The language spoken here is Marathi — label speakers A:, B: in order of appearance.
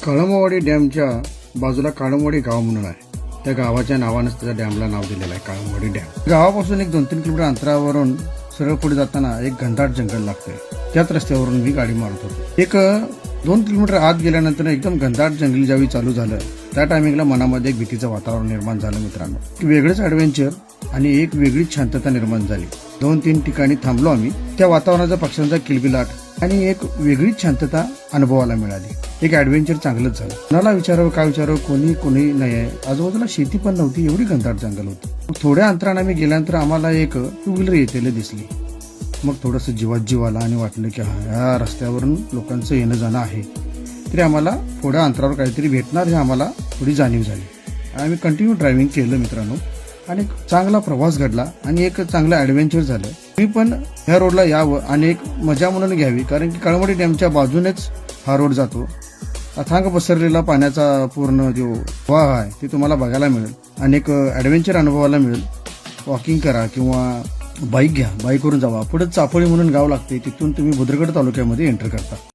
A: कळमवाडी डॅमच्या बाजूला काळमवाडी गाव म्हणून आहे. त्या गावाच्या नावानंच त्या डॅमला नाव दिलेलं आहे, काळमवाडी डॅम. गावापासून एक 2-3 किलोमीटर अंतरावरून सरळ पुढे जाताना एक घनदाट जंगल लागतंय. त्याच रस्त्यावरून मी गाडी मारत होतो. एक 2 किलोमीटर आत गेल्यानंतर एकदम घनदाट जंगल ज्यावेळी चालू झालं त्या टायमिंगला मनामध्ये एक भीतीचं वातावरण निर्माण झालं मित्रांनो. एक वेगळंच ऍडव्हेंचर आणि एक वेगळीच शांतता निर्माण झाली. 2-3 ठिकाणी थांबलो आम्ही. त्या वातावरणाचा, पक्ष्यांचा किलबिलाट आणि एक वेगळीच शांतता अनुभवायला मिळाली. एक ऍडव्हेंचर चांगलंच झालं. कोणाला विचारावं काय विचारावं कोणी नाही आहे. आजूबाजूला शेती पण नव्हती, एवढी घनदाट जंगल होतं. थोड्या अंतराने आम्ही गेल्यानंतर आम्हाला एक 2 व्हीलर येतेली दिसली. मग थोडंसं जीवात जीव आला आणि वाटलं की ह्या रस्त्यावरून लोकांचं येणं जाणं आहे, तरी आम्हाला थोड्या अंतरावर काहीतरी भेटणार हे आम्हाला थोडी जाणीव झाली. आम्ही कंटिन्यू ड्रायव्हिंग केलं मित्रांनो आणि एक चांगला प्रवास घडला आणि एक चांगलं ऍडव्हेंचर झालं. मी पण ह्या रोडला यावं आणि एक मजा म्हणून घ्यावी, कारण की काळमवाडी डॅमच्या बाजूनेच हा रोड जातो. अथांग पसरलेला पाण्याचा पूर्ण जो प्रवाह आहे ते तुम्हाला बघायला मिळेल आणि एक ऍडव्हेंचर अनुभवायला मिळेल. वॉकिंग करा किंवा बाईक घ्या, बाईकवरून जावा. पुढे चापोळी म्हणून गाव लागते, तिथून तुम्ही भुदरगड तालुक्यामध्ये एंटर करता.